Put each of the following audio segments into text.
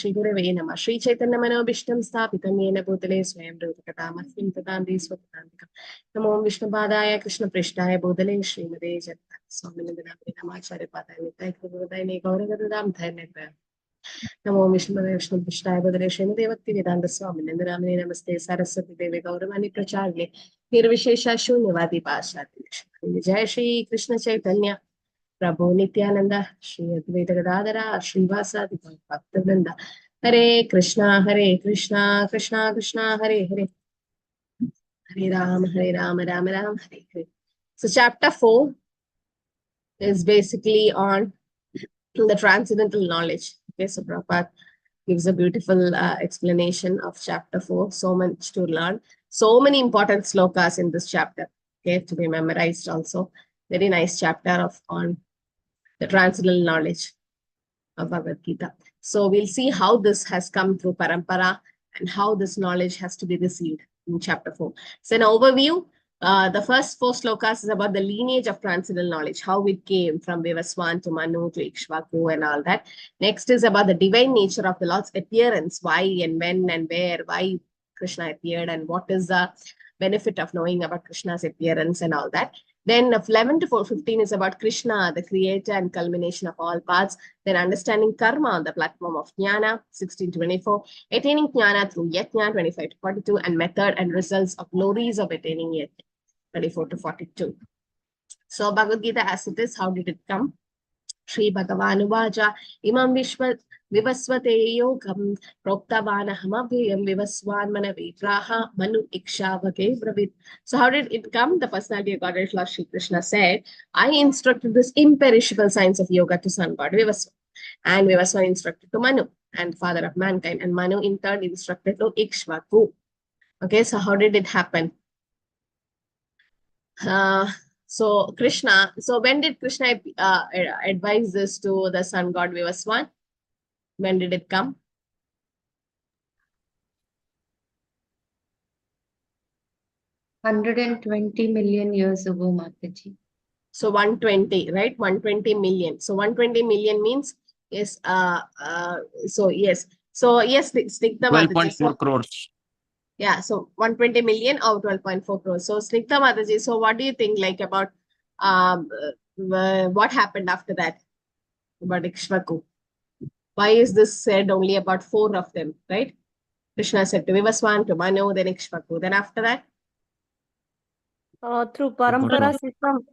Shri Gurave Namah. Shri Chaitanya Manobishtam Sthapitam Yena Bhutale Swayam Rupakatam Tadandi Swatantikam. Namo Vishnu Padaya Krishna Prishtaya Bhutale Srimade Jata Swaminandana Namacharya Padaya Nitai Gurudaya Gauragadam Dhanekaya. Namo Vishnu Vishnu Prishtaya Bhutale Srimade Bhakti Vedanta Swaminandana Namaste Saraswati Devi Gauravani Pracharne Nirvishesha Shunyavadi Pashatri Jai Shri Krishna Chaitanya Prabhu Nityananda, Shri Advaita Gadadhara, Srivasadi Bhaktivinoda. Hare Krishna, Krishna Krishna, Hare Hare, Hare Ram, Ram Ram, Hare Hare. So chapter 4 is basically on the transcendental knowledge. Okay, so Prabhupada gives a beautiful explanation of chapter 4. So much to learn. So many important slokas in this chapter. Okay, to be memorized also. Very nice chapter on the transcendental knowledge of Bhagavad Gita. So we'll see how this has come through parampara and how this knowledge has to be received in chapter 4. So an overview, the first 4 slokas is about the lineage of transcendental knowledge, how it came from Vivaswan to Manu to Ikshvaku and all that. Next is about the divine nature of the Lord's appearance, why and when and where, why Krishna appeared and what is the benefit of knowing about Krishna's appearance and all that. Then 11 to 15 is about Krishna, the creator and culmination of all paths. Then understanding karma on the platform of jnana, 16 to 24. Attaining jnana through yajna, 25 to 42. And method and results of glories of attaining yajna, 24 to 42. So Bhagavad Gita as it is, how did it come? Shri Bhagavan Vaja Imam Vivasvate Yogam Proktavanahamavyam Vivaswan Manavitraha Manu Ikshavake Bravit. So how did it come? The personality of Godhead Lord Shri Krishna said, I instructed this imperishable science of yoga to son God Vivaswan. And Vivaswan instructed to Manu and father of mankind. And Manu in turn instructed to Ikshvaku. Okay, so how did it happen? So Krishna, so when did Krishna advise this to the sun god Vivaswan? When did it come? $120 million years ago, Mataji. So 120, right? 120 million. So 120 million means yes. So yes. So yes, Snigdha 12.4 crores. Yeah. So 120 million or 12.4 crores. So Snigdha Mataji. So what do you think like about what happened after that about Ikshvaku? Why is this said only about 4 of them, right? Krishna said to Vivaswan, to Manu, then Ikshvaku. Then after that? Through parampara system,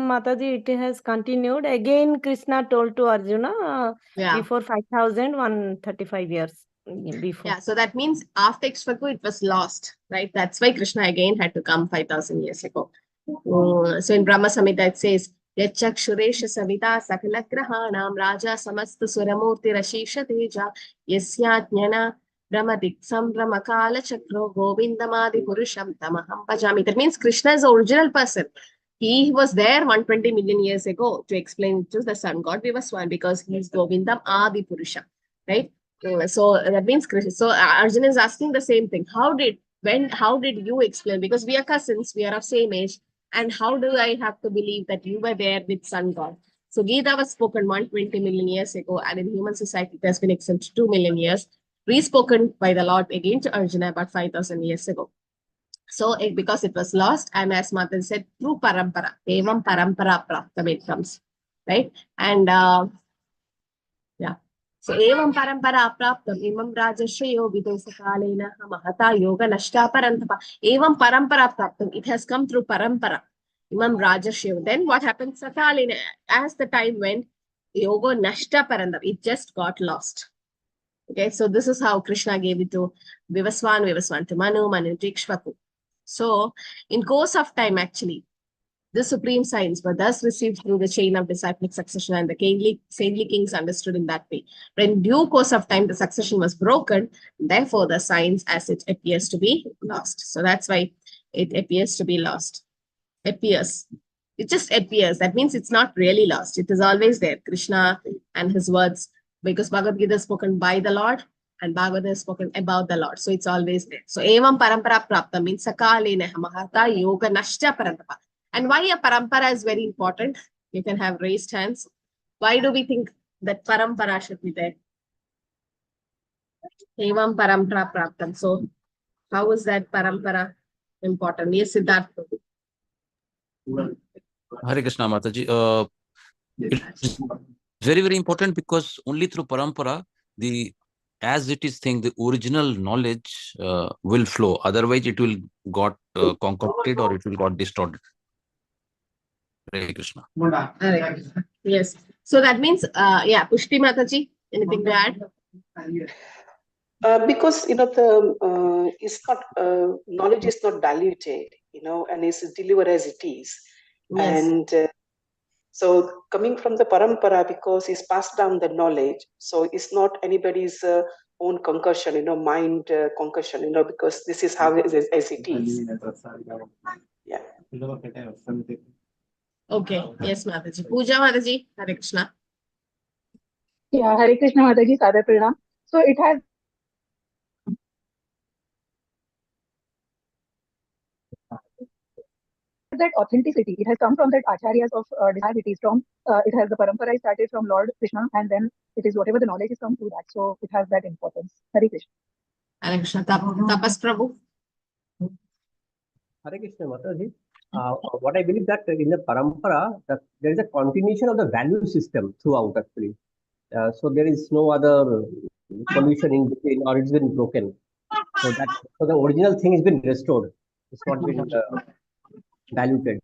Mataji, it has continued. Again, Krishna told to Arjuna before 5,135 years before. Yeah, so that means after Ikshvaku, it was lost, right? That's why Krishna again had to come 5,000 years ago. So in Brahma Samhita, it says, Yachakshuresha Savita Sakalagrahanam Raja Samastu Suramurti Rashesha Teja Yasyajnana Brahmadiksam Brahmakala Chakro Govindamadi Purusham Tamaham Pajami. That means Krishna is the original person. He was there 120 million years ago to explain to the sun god Vivaswan because he is Govindam Adi Purusha, right? So that means Krishna. So Arjuna is asking the same thing. How did you explain? Because we are cousins, we are of same age. And how do I have to believe that you were there with sun god? So Gita was spoken 120 million years ago, and in human society it has been extended to 2 million years, re-spoken by the Lord again to Arjuna about 5,000 years ago. So because it was lost, and as Mata said, through parampara, evam parampara praptam it comes, right? And so evam parampara praptam imam rajashriyo vidoshakalena mahata yoga nashta parantapa. Evam parampara praptam, it has come through parampara. Imam Rajashriyo. Then what happened? Sakalena, as the time went, yoga nashta parantapa, it just got lost. Okay, so this is how Krishna gave it to Vivaswan to Manu, Manu to Ikshvaku. So in course of time, actually, the supreme science were thus received through the chain of disciplic succession, and the saintly kings understood in that way. But in due course of time, the succession was broken. Therefore, the science as it appears to be lost. So that's why it appears to be lost. Appears. It just appears. That means it's not really lost. It is always there. Krishna and his words, because Bhagavad Gita is spoken by the Lord and Bhagavad is spoken about the Lord. So it's always there. So evam parampara prapta means sakalena mahata yoga nashta parantapa. And why a parampara is very important? You can have raised hands. Why do we think that parampara should be there? Evam parampara praptam. So how is that parampara important? Yes, Siddharth. Hare Krishna Mataji. It's very, very important because only through parampara, as it is saying, the original knowledge will flow. Otherwise, it will got concocted or it will got distorted. Hare Krishna. Hare Krishna. Yes. So that means, yeah, Pushti Mataji, anything to add? Because the it's not knowledge is not diluted, and it's delivered as it is. Yes. And so coming from the parampara, because it's passed down the knowledge, so it's not anybody's own concussion, mind concussion, because this is how it is as it is. Yeah. Okay. Yes, Mataji. Pooja Mataji, Hare Krishna. Yeah, Hare Krishna Mataji, Sada Pranam. So it has that authenticity. It has come from that acharyas of desire. It is from, it has the parampara started from Lord Krishna, and then it is whatever the knowledge is come through that. So it has that importance. Hare Krishna. Hare Krishna. Tapas Prabhu. Hare Krishna Mataji. What I believe that in the parampara, that there is a continuation of the value system throughout actually. So there is no other pollution in between, or it's been broken. So the original thing has been restored. It's not been diluted.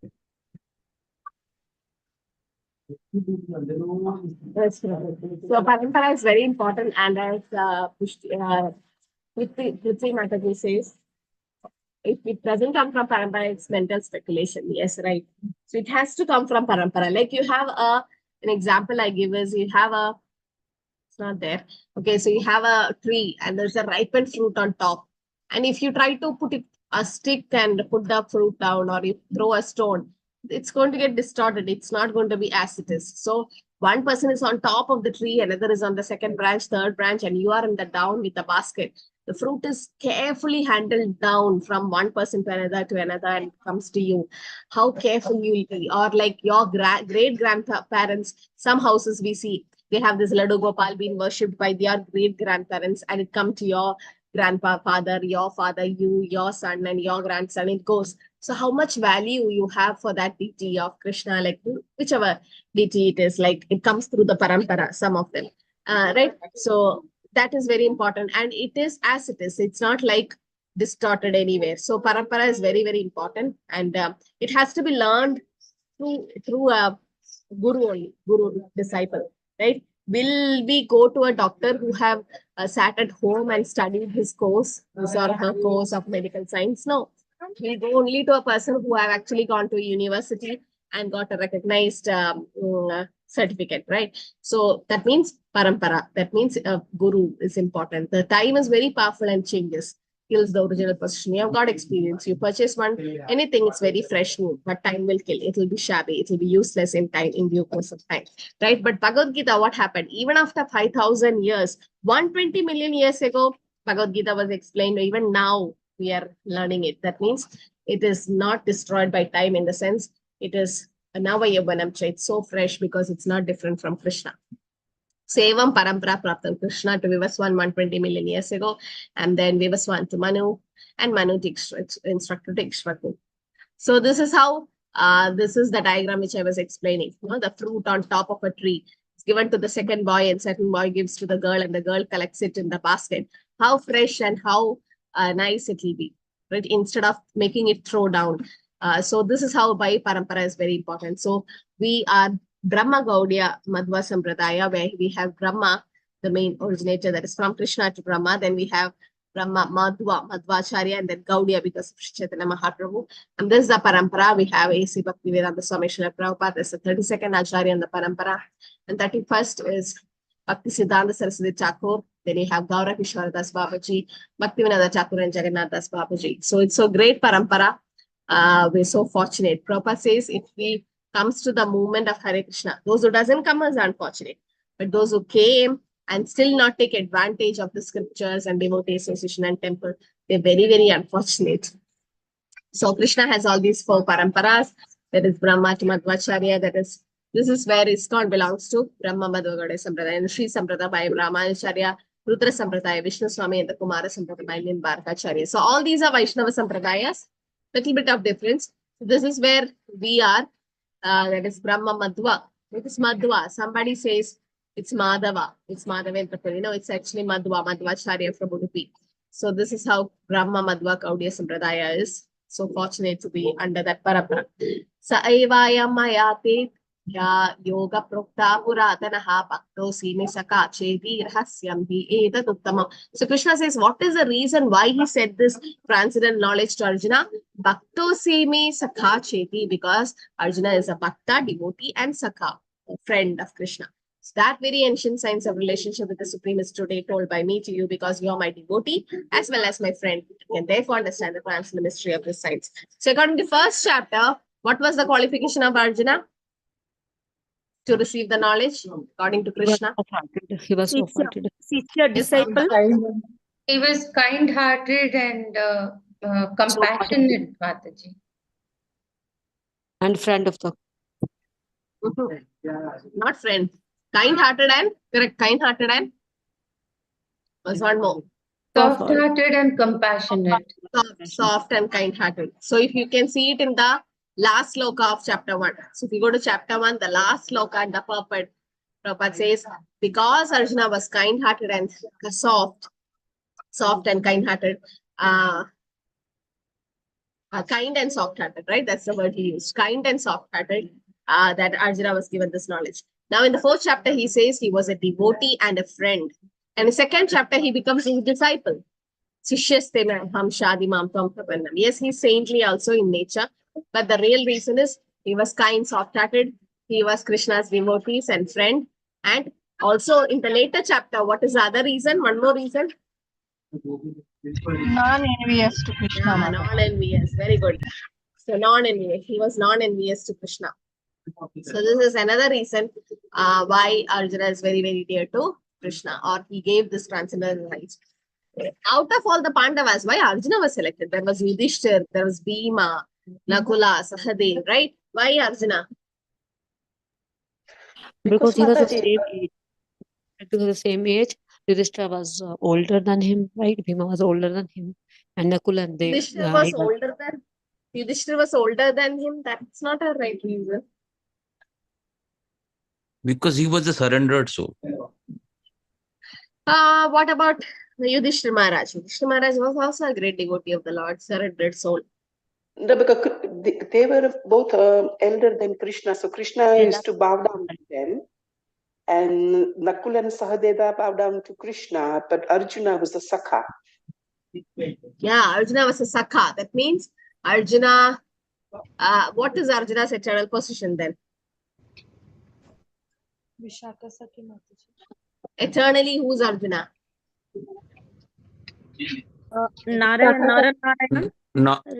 Yes, so parampara is very important, and as Prithvi Mataji says, if it doesn't come from parampara, it's mental speculation. Yes, right. So it has to come from parampara. Like you have an example I give is you have it's not there. Okay, so you have a tree and there's a ripened fruit on top. And if you try to put a stick and put the fruit down, or you throw a stone, it's going to get distorted. It's not going to be as it is. So one person is on top of the tree, another is on the second branch, third branch, and you are in the down with the basket. The fruit is carefully handled down from one person to another and comes to you. How careful you will be. Or like your great grandparents, some houses we see, they have this Ladu Gopal being worshipped by their great grandparents, and it come to your father, your father, you, your son, and your grandson. It goes. So how much value you have for that deity of Krishna, like whichever deity it is, like it comes through the parampara, some of them, right? So that is very important, and it is as it is. It's not like distorted anywhere. So parampara is very, very important, and it has to be learned through a guru disciple, right? Will we go to a doctor who have sat at home and studied his or her course of medical science? No, we'll go only to a person who have actually gone to a university and got a recognized certificate, right? So that means parampara. That means guru is important. The time is very powerful and changes. Kills the original position. You have got experience. You purchase one, anything, it's very fresh new, but time will kill. It will be shabby. It will be useless in time, in due course of time, right? But Bhagavad Gita, what happened? Even after 5,000 years, 120 million years ago, Bhagavad Gita was explained. Even now, we are learning it. That means it is not destroyed by time, in the sense it is Navayavanamcha. It's so fresh because it's not different from Krishna. Sevam Parampara Praptam. Krishna to Vivaswan 120 million years ago, and then Vivaswan to Manu, and Manu to instructor to Ikshvaku. So this is how, this is the diagram which I was explaining. The fruit on top of a tree is given to the second boy, and second boy gives to the girl, and the girl collects it in the basket. How fresh and how nice it will be, right? Instead of making it throw down. So this is how by parampara is very important. So we are Brahma Gaudiya Madhva Sampradaya, where we have Brahma, the main originator, that is from Krishna to Brahma. Then we have Brahma Madhvacharya, and then Gaudiya because of Chaitanya Mahaprabhu. And this is the parampara. We have A.C. Bhaktivedanta Swami Srila Prabhupada. There's the 32nd Acharya in the parampara. And 31st is Bhakti Siddhanta Saraswati Thakur. Then you have Gaura Kishore Das Babaji, Bhaktivinoda Thakur, and Jagannath Das Babaji. So it's a great parampara. We're so fortunate. Prabhupada says if we comes to the movement of Hare Krishna, those who doesn't come is unfortunate. But those who came and still not take advantage of the scriptures and devotee association and temple, they're very, very unfortunate. So Krishna has all these 4 paramparas. There is Brahma to Madhvacharya. This is where ISKCON belongs to, Brahma Madhva Gaudiya Sampradaya, and Sri Sampradaya by Brahmanacharya, Rudra Sampradaya, Vishnu Swami, and the Kumara Sampradaya in Bharatacharya. So all these are Vaishnava Sampradayas. Little bit of difference. So this is where we are. That is Brahma Madhva. It is Madhva. Somebody says it's Madhava. It's Madhavendra. You know, it's actually Madhva, Madhvacharya from Udupi. So this is how Brahma Madhva Gaudiya Sampradaya is. So fortunate to be under that parampara. Sa evaya mayate ya yoga prokta puratanaha bhakto sine saka chedi rahasyam hi etat uttamam. So Krishna says, what is the reason why he said this transcendental knowledge to Arjuna? Bhakto sime saka chedi, because Arjuna is a bhakta, devotee, and saka, a friend of Krishna. So that very ancient science of relationship with the Supreme is today told by me to you, because you are my devotee as well as my friend. You can therefore understand the transcendental mystery of this science. So according to the first chapter, what was the qualification of Arjuna to receive the knowledge according to Krishna? He was appointed. Sisya, disciple. He was kind-hearted and compassionate, Mataji. And friend of the. Not friend. Kind-hearted and, correct, kind-hearted and was one more. Soft-hearted and compassionate. Soft and kind-hearted. So if you can see it in the last sloka of chapter 1. So if you go to chapter 1, the last sloka and the Prabhupada says, because Arjuna was kind-hearted and soft and kind-hearted, kind and soft-hearted, right? That's the word he used. Kind and soft-hearted, that Arjuna was given this knowledge. Now in the 4th chapter, he says he was a devotee and a friend. And in the 2nd chapter, he becomes his disciple. Yes, he's saintly also in nature. But the real reason is he was kind, soft-hearted. He was Krishna's devotee and friend. And also in the later chapter, what is the other reason? One more reason? Non-envious to Krishna. Non-envious. Very good. So non-envious. He was non-envious to Krishna. So this is another reason why Arjuna is very, very dear to Krishna, or he gave this transcendental rights. Out of all the Pandavas, why Arjuna was selected? There was Yudhishthir, there was Bhima, Nakula, Sahadev, right? Why Arjuna? Because he was the same age. Because the same age, Yudhishthira was older than him, right? Bhima was older than him, and Nakula and they. Yudhishthir was older than him. That's not a right reason. Because he was a surrendered soul. What about Yudhishthira Maharaj? Yudhishthira Maharaj was also a great devotee of the Lord, surrendered soul. No, because they were both elder than Krishna, so Krishna used to bow down to them, and Nakula and Sahadeva bow down to Krishna, but Arjuna was a Sakha. Yeah, Arjuna was a Sakha. That means Arjuna, what is Arjuna's eternal position then? Eternally, who's Arjuna? Nara. Nara.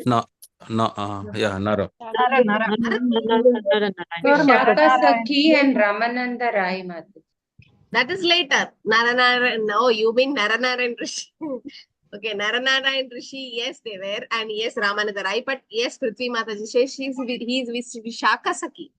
Vishaka Sakhi and Ramananda Rai, Mataji. That is later. Naranara, no, you mean Naranara and Rishi. Okay, Naranara and Rishi, yes, they were. And yes, Ramananda Rai. But yes, Prithvi Mataji says he's Vishaka Sakhi.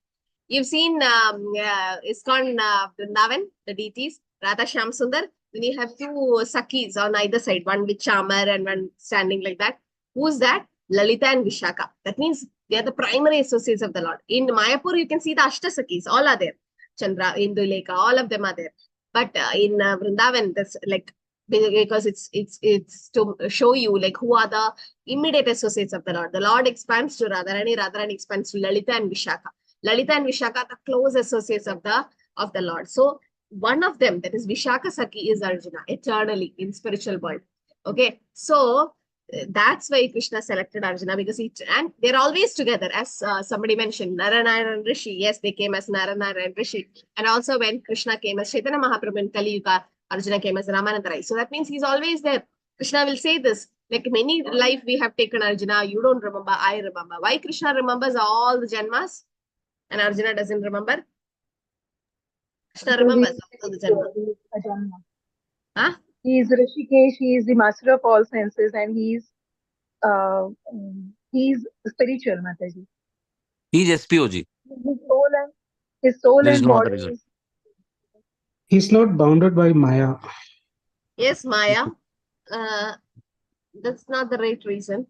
You've seen ISKCON Vrindavan, the deities, Radha Shyam Sundar. Then you have 2 Sakhis on either side, one with Chamar and one standing like that. Who's that? Lalita and Vishaka. That means they are the primary associates of the Lord. In Mayapur, you can see the Ashta Sakhis, all are there. Chandra, Induleka, all of them are there. But in Vrindavan, that's like, because it's to show you like who are the immediate associates of the Lord. The Lord expands to Radharani, Radharani expands to Lalita and Vishaka. Lalita and Vishaka are the close associates of the Lord. So one of them, that is Vishaka Sakhi, is Arjuna, eternally in spiritual world. Okay, so that's why Krishna selected Arjuna, because and they're always together, as somebody mentioned, Narayana and Rishi. Yes, they came as Narayana and Rishi. And also when Krishna came as Chaitanya Mahaprabhu in Kali Yuga, Arjuna came as Ramananda Rai. So that means he's always there. Krishna will say this, like many life we have taken Arjuna, you don't remember, I remember. Why Krishna remembers all the Janmas and Arjuna doesn't remember? Krishna remembers all the Janmas. Huh? He is Rishikesh, he is the master of all senses, and he's spiritual, Mataji. He's SPOG. His soul There is and no other body reason. is. He's not bounded by Maya. Yes, Maya. That's not the right reason.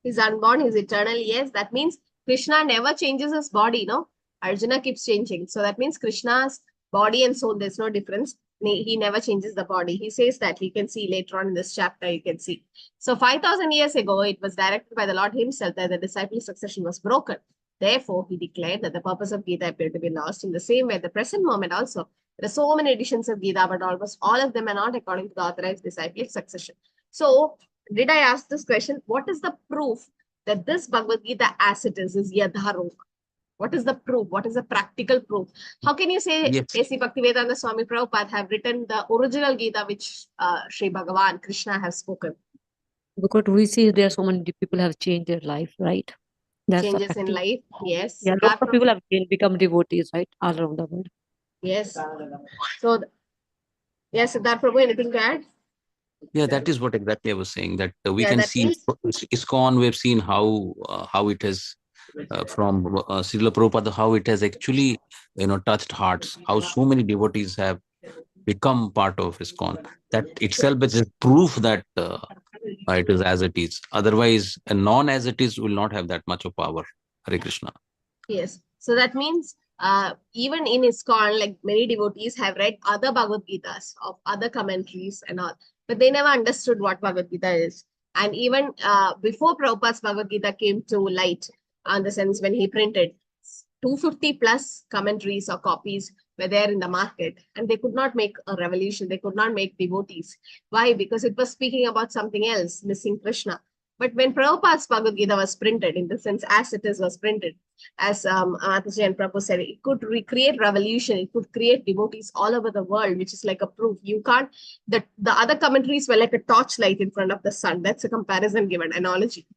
He's unborn, he's eternal. Yes, that means Krishna never changes his body, no? Arjuna keeps changing. So that means Krishna's body and soul, there's no difference. He never changes the body. He says that. You can see later on in this chapter, you can see. So 5,000 years ago, it was directed by the Lord himself that the disciple succession was broken. Therefore, he declared that the purpose of Gita appeared to be lost. In the same way, at the present moment also, there are so many editions of Gita, but almost all of them are not according to the authorized disciple succession. So, did I ask this question? What is the proof that this Bhagavad Gita as it is Yadharupa? What is the proof? What is the practical proof? How can you say A.C. Bhaktivedanta Swami Prabhupada have written the original Gita which Sri Bhagavan, Krishna has spoken? Because we see there are so many people have changed their life, right? That's changes in life, yes. Yeah, lots of people have become devotees, right? All around the world. Yes. So, yes, Siddharth Prabhu, anything to add? Yeah, that is what exactly I was saying, that we can see ISKCON, we've seen how it has from Srila Prabhupada, how it has actually touched hearts, how so many devotees have become part of ISKCON. That itself is proof that it is as it is. Otherwise, a non as it is will not have that much of power. Hare Krishna. Yes. So that means even in ISKCON, like many devotees have read other Bhagavad Gitas of other commentaries and all, but they never understood what Bhagavad Gita is. And even before Prabhupada's Bhagavad Gita came to light, in the sense when he printed, 250 plus commentaries or copies were there in the market, and they could not make a revolution. They could not make devotees. Why? Because it was speaking about something else, missing Krishna. But when Prabhupada's Bhagavad Gita was printed, in the sense as it is was printed, as Mataji and Prabhu said, it could recreate revolution. It could create devotees all over the world, which is like a proof. You can't, the other commentaries were like a torchlight in front of the sun. That's a comparison given, analogy.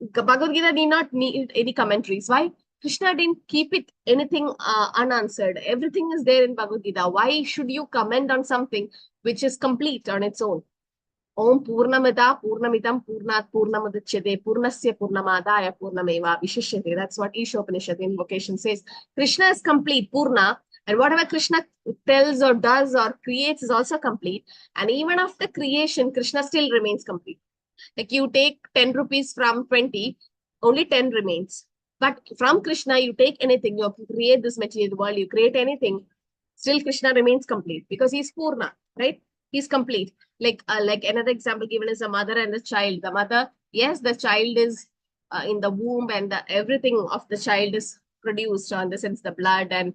Bhagavad Gita did not need any commentaries. Why? Krishna didn't keep it anything unanswered. Everything is there in Bhagavad Gita. Why should you comment on something which is complete on its own? Om Purnamida Purnamidam Purnat Purnamadachyate Purnasya Purnamadaya Purnameva Vishishyate. That's what Ishopanishad invocation says. Krishna is complete, Purna, and whatever Krishna tells or does or creates is also complete. And even after creation, Krishna still remains complete. Like you take 10 rupees from 20, only 10 remains. But from Krishna, you take anything, you create this material world, you create anything, still Krishna remains complete because he's Purna, right? He's complete. Like another example given is a mother and a child. The mother, yes, the child is in the womb and everything of the child is produced, in the sense the blood and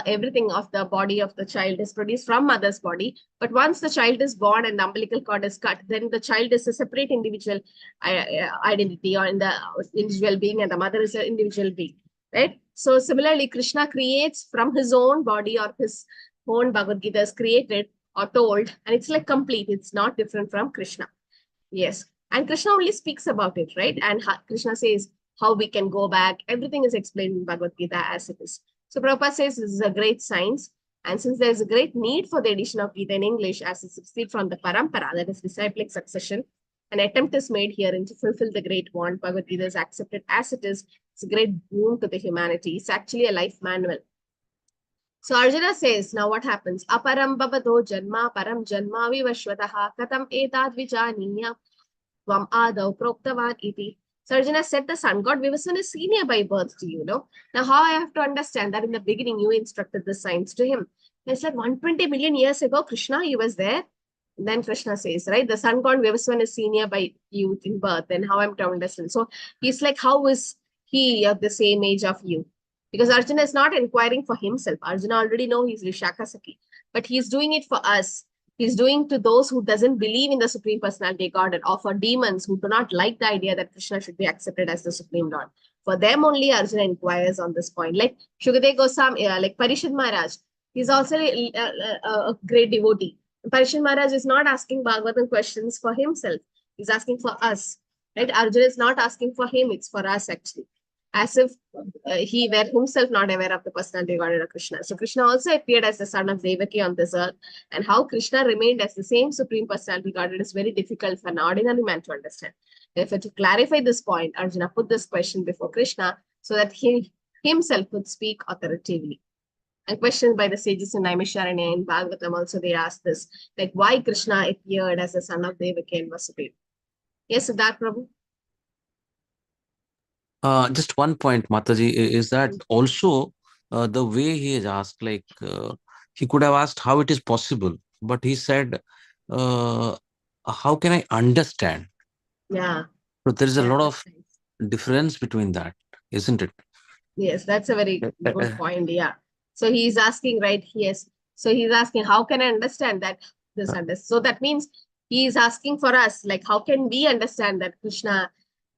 everything of the body of the child is produced from mother's body. But once the child is born and the umbilical cord is cut, then the child is a separate individual identity or in the individual being, and the mother is an individual being, right? So similarly, Krishna creates from his own body, or his own Bhagavad Gita is created or told, and it's like complete. It's not different from Krishna. Yes. And Krishna only speaks about it, right? And Krishna says how we can go back. Everything is explained in Bhagavad Gita as it is. So Prabhupada says this is a great science. And since there is a great need for the edition of Gita in English as it succeeds from the parampara, that is disciplic succession, an attempt is made here to fulfill the great want. Bhagavad Gita is accepted as it is. It's a great boon to the humanity. It's actually a life manual. So Arjuna says, now what happens? Aparam babado janma param janma vivashvataha katam etad vijaniya vam adav proktavan iti. So Arjuna said, the sun god Vivasvan is senior by birth to you, know. Now how I have to understand that in the beginning you instructed the science to him. And it's like 120 million years ago, Krishna, he was there. And then Krishna says, right, the sun god Vivasvan is senior by youth in birth. Then how I'm to understand? So he's like, how is he of the same age of you? Because Arjuna is not inquiring for himself. Arjuna already know he's Vishaka Saki. But he's doing it for us. He's doing to those who doesn't believe in the Supreme Personality of Godhead, or for demons who do not like the idea that Krishna should be accepted as the Supreme Lord. For them only Arjuna inquires on this point. Like Shukadeva Goswami, like Parishad Maharaj, he's also a great devotee. Parishad Maharaj is not asking Bhagavatam questions for himself. He's asking for us. Right? Arjuna is not asking for him, it's for us actually. As if he were himself not aware of the personality of Godhead of Krishna. So Krishna also appeared as the son of Devaki on this earth, and how Krishna remained as the same Supreme Personality of Godhead is very difficult for an ordinary man to understand. Therefore, to clarify this point, Arjuna put this question before Krishna so that he himself could speak authoritatively. And questioned by the sages in Naimisharanya in Bhagavatam also they asked this, like why Krishna appeared as the son of Devaki and Vasudeva. Yes, Siddharth Prabhu? Just one point, Mataji, is that also the way he has asked, like he could have asked how it is possible, but he said, how can I understand? Yeah. So there is a lot of nice. difference between that, isn't it? Yes, that's a very good point. Yeah. So he's asking, right? Yes. So he's asking, how can I understand that this So that means he is asking for us, like, how can we understand that Krishna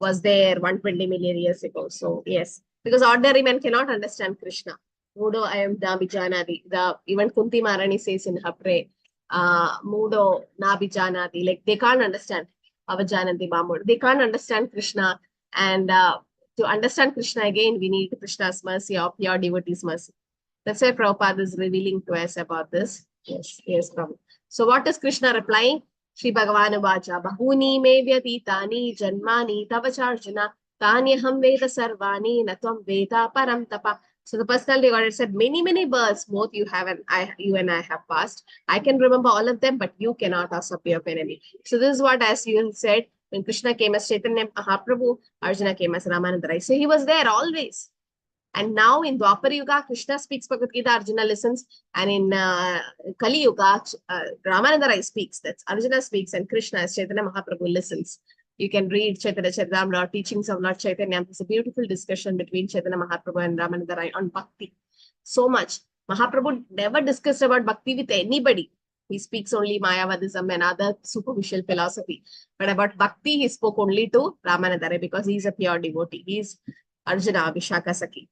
was there 120 million years ago? So yes, because ordinary men cannot understand Krishna. Mudo ayam nabijanadi. Even Kunti Maharani says in her prayer, Mudo nabijanadi. Like they can't understand Avajananti Mamud. They can't understand Krishna. And to understand Krishna again, we need Krishna's mercy or pure devotee's mercy. That's why Prabhupada is revealing to us about this. Yes, yes, Prabhupada. So what is Krishna replying? Shri Bhagavan Vacha, Bahuni me vyatitani janmani tavacharjuna tanyaham veda sarvani natvam veda param tapa. So the personality Godhead said, many births, both you and I have passed. I can remember all of them, but you cannot ask of your enemy. So this is what, as you said, when Krishna came as Chaitanya Mahaprabhu, Arjuna came as Ramananda Rai. So he was there always. And now in Dwapar Yuga, Krishna speaks Bhagavad Gita, Arjuna listens. And in Kali Yuga, Ramananda Rai speaks. That's Arjuna speaks and Krishna as Chaitanya Mahaprabhu listens. You can read Chaitanya Charitamrita, Teachings of Lord Chaitanya. There's a beautiful discussion between Chaitanya Mahaprabhu and Ramananda Rai on Bhakti. So much. Mahaprabhu never discussed about Bhakti with anybody. He speaks only Mayavadism and other superficial philosophy. But about Bhakti, he spoke only to Ramananda Rai because he's a pure devotee. He's Arjuna, Vishaka Saki.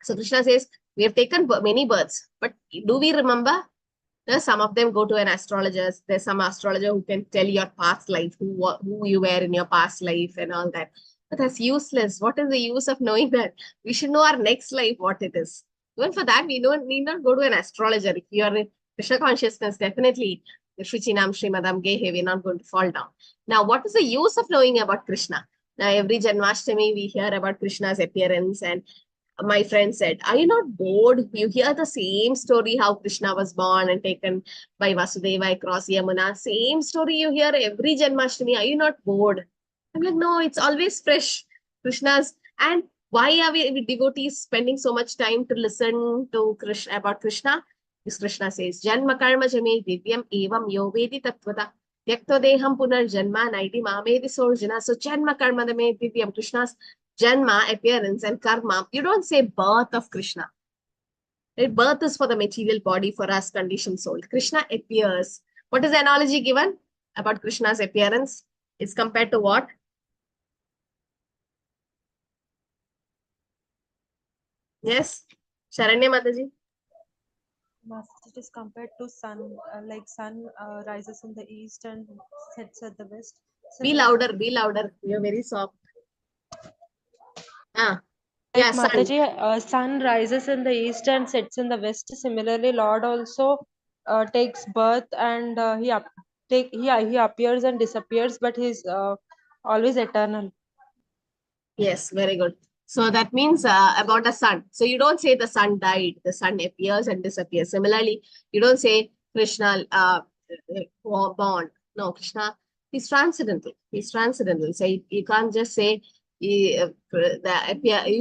So Krishna says, we have taken many births, but do we remember? Some of them go to an astrologer. There's some astrologer who can tell your past life, who you were in your past life and all that. But that's useless. What is the use of knowing that? We should know our next life, what it is. Even for that, we need not go to an astrologer. If you are in Krishna consciousness, definitely, the Shuchinam Srimadam Gehe, we're not going to fall down. Now, what is the use of knowing about Krishna? Now, every Janmashtami, we hear about Krishna's appearance, and my friend said, are you not bored? You hear the same story, how Krishna was born and taken by Vasudeva across Yamuna. Same story you hear every Janmashtami. Are you not bored? I'm like, no, it's always fresh. Krishna's. And why are we devotees spending so much time to listen to Krishna about Krishna? Because Krishna says, Janma karma jame divyam evam yo vedi tattvata. Yakto deham punar janma naidi mamedi sorjana. So Janma karma jame divyam. Krishna's Janma, appearance, and karma. You don't say birth of Krishna. Right? Birth is for the material body, for us conditioned soul. Krishna appears. What is the analogy given about Krishna's appearance? It's compared to what? Yes? Sharanya Mataji? It is compared to sun, like sun rises in the east and sets at the west. Be louder, be louder. You're very soft. Like yeah, Mataji, sun rises in the east and sets in the west. Similarly, Lord also takes birth and he appears and disappears, but he's always eternal. Yes, very good. So that means about the sun. So you don't say the sun died, the sun appears and disappears. Similarly, you don't say Krishna born. No, Krishna, he's transcendental. He's transcendental. So you can't just say you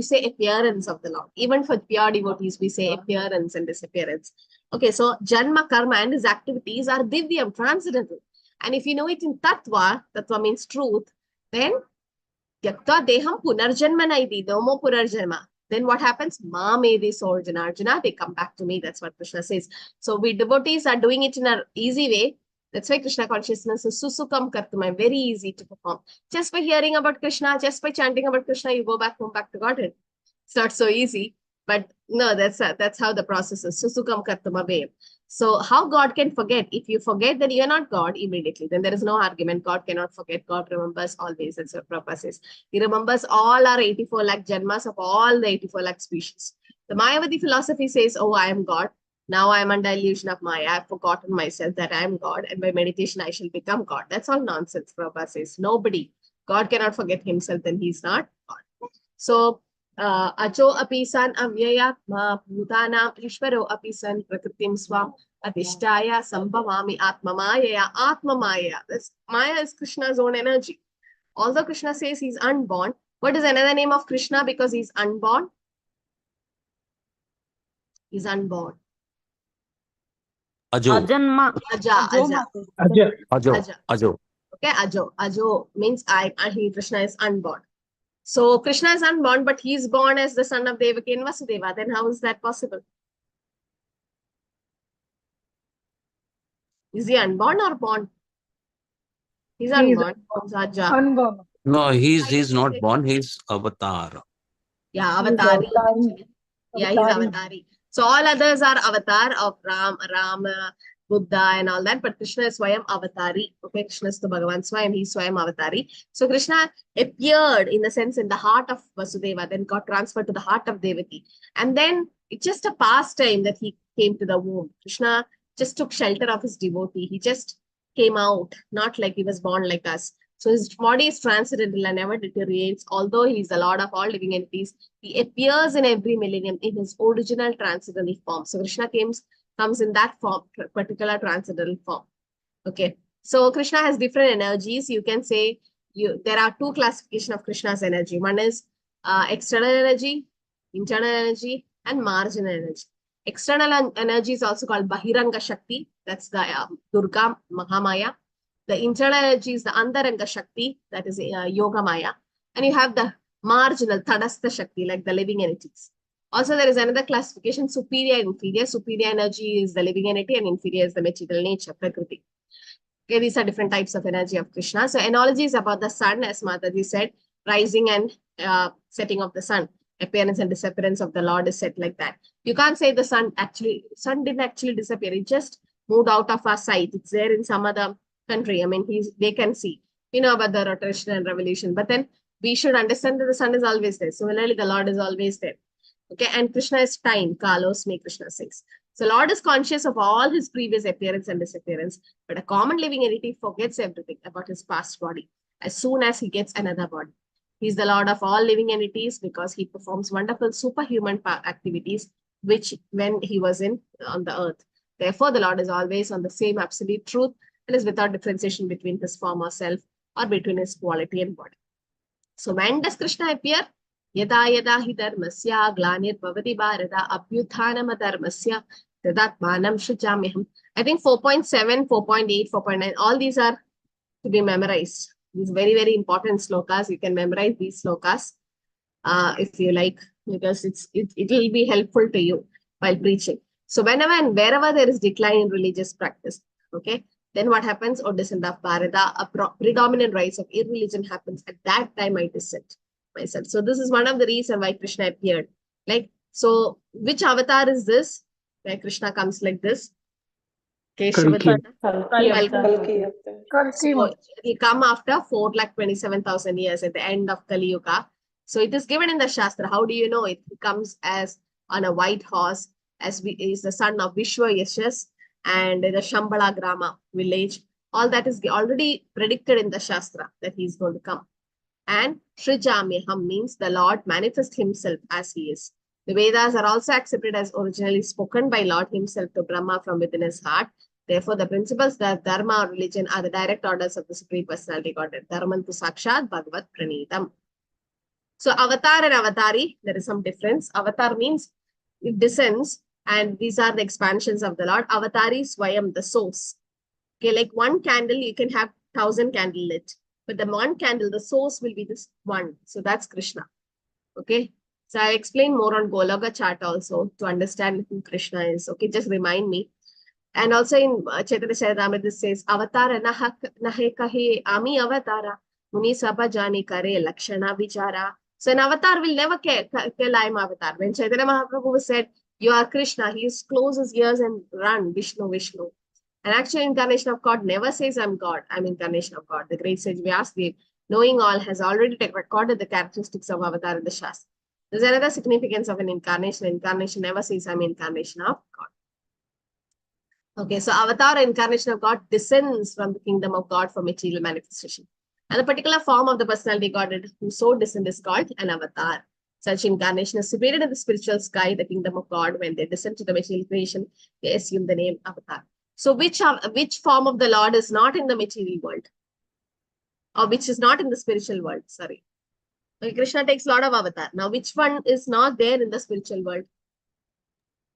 say appearance of the Lord. Even for pure devotees, we say appearance and disappearance. Okay, so Janma, Karma and his activities are divyam, transcendental. And if you know it in Tattva, Tattva means truth, then Yakta deham punarjanma naidi, no more punarjanma. Then what happens? Ma medi sorjana Arjuna, they come back to me. That's what Krishna says. So we devotees are doing it in an easy way. That's why Krishna consciousness is susukam kartuma, very easy to perform. Just by hearing about Krishna, just by chanting about Krishna, you go back home, back to Godhead. It's not so easy, but no, that's how the process is. Susukam kartuma ve. So how God can forget? If you forget, then you're not God immediately. Then there is no argument. God cannot forget. God remembers always. That's what Prabhupada says. He remembers all our 84 lakh janmas of all the 84 lakh species. The Mayavadi philosophy says, oh, I am God. Now I am under illusion of Maya. I have forgotten myself that I am God. And by meditation, I shall become God. That's all nonsense, Prabhupada says. Nobody. God cannot forget himself, then he's not God. So Acho api san avyayatma bhutanam ishvaro api san prakritim swam adhishtaya sambhavami atmamaya. Atmamaya. This Maya is Krishna's own energy. Although Krishna says he's unborn, what is another name of Krishna because he's unborn? He's unborn. Ajo. Ajanma. Ajo. Okay, Ajo. Ajo means Krishna is unborn. So Krishna is unborn, but he is born as the son of Devaki and Vasudeva. Then how is that possible? Is he unborn or born? He's unborn. Unborn. No, he's not born. He's avatar. Yeah, avatari. Yeah, he's avatari. So all others are avatar of Rama, Buddha and all that. But Krishna is Swayam avatari. Okay, Krishna is the Bhagavan Swayam. He's Swayam avatari. So Krishna appeared in the sense in the heart of Vasudeva, then got transferred to the heart of Devaki. And then it's just a pastime that he came to the womb. Krishna just took shelter of his devotee. He just came out, not like he was born like us. So his body is transcendental and never deteriorates. Although he is the Lord of all living entities, he appears in every millennium in his original transcendental form. So Krishna comes in that form, particular transcendental form. Okay. So Krishna has different energies. You can say there are two classifications of Krishna's energy. One is external energy, internal energy, and marginal energy. External energy is also called Bahiranga Shakti. That's the Durga Mahamaya. The internal energy is the Antaranga Shakti, that is Yoga Maya. And you have the marginal Tadastha Shakti, like the living entities. Also, there is another classification, superior and inferior. Superior energy is the living entity and inferior is the material nature, Prakriti. Okay, these are different types of energy of Krishna. So analogy is about the sun, as Mataji said, rising and setting of the sun. Appearance and disappearance of the Lord is set like that. You can't say the sun didn't actually disappear. It just moved out of our sight. It's there in some other country. I mean, they can see. We know about the rotation and revolution. But then we should understand that the sun is always there. Similarly, the Lord is always there. Okay, and Krishna is time. Kalos me, Krishna says. So Lord is conscious of all his previous appearance and disappearance. But a common living entity forgets everything about his past body as soon as he gets another body. He's the Lord of all living entities because he performs wonderful superhuman activities, which when he was on the earth. Therefore, the Lord is always on the same absolute truth and is without differentiation between his form or self or between his quality and body. So when does Krishna appear? Yada yada hi dharmasya glanir bhavati bharata abhyuthanam dharmasya tadatmanam shujamyaham. I think 4.7, 4.8, 4.9, all these are to be memorized. These very, very important slokas. You can memorize these slokas if you like, because it will be helpful to you while preaching. So whenever and wherever there is decline in religious practice, okay, then what happens? O descent of Bharata, a predominant rise of irreligion happens. At that time, I dissent myself. So this is one of the reasons why Krishna appeared. Like, so which avatar is this? Where Krishna comes like this? Kalki. So he come after 4,27,000 years at the end of Kali Yuga. So it is given in the Shastra. How do you know it? He comes as on a white horse, is the son of Vishwa Yashas and the Shambhala Grama village. All that is already predicted in the Shastra that he is going to come. And Srijamyaham means the Lord manifests himself as he is. The Vedas are also accepted as originally spoken by Lord himself to Brahma from within his heart. Therefore, the principles that dharma or religion are the direct orders of the Supreme Personality Godhead. Dharman tu sakshat Bhagavad Pranitam. So, avatar and avatari, there is some difference. Avatar means it descends, and these are the expansions of the Lord. Avatari Swayam, the source. Okay, like one candle, you can have 1,000 candle lit. But the one candle, the source will be this one. So that's Krishna. Okay. So I'll explain more on Goloka chart also to understand who Krishna is. Okay, just remind me. And also in Chaitanya Charitamrita, this says, Avatara nahe kahe ami avatara muni sabha jani kare lakshana vichara. So an avatar will never tell I'm avatar. When Chaitanya Mahaprabhu said, you are Krishna, he close his ears and run, Vishnu, Vishnu. An actual incarnation of God never says I'm God, I'm incarnation of God. The great sage Vyasdev, knowing all, has already recorded the characteristics of avatar in the Shastra. There's another significance of an incarnation. Incarnation never says I'm incarnation of God. Okay, so avatar, incarnation of God, descends from the kingdom of God for material manifestation. And the particular form of the personality Godhead who so descends is called an avatar. Such incarnation is situated in the spiritual sky, the kingdom of God. When they descend to the material creation, they assume the name Avatar. So which form of the Lord is not in the material world? Or which is not in the spiritual world? Sorry. Okay, Krishna takes a lot of avatar. Now, which one is not there in the spiritual world?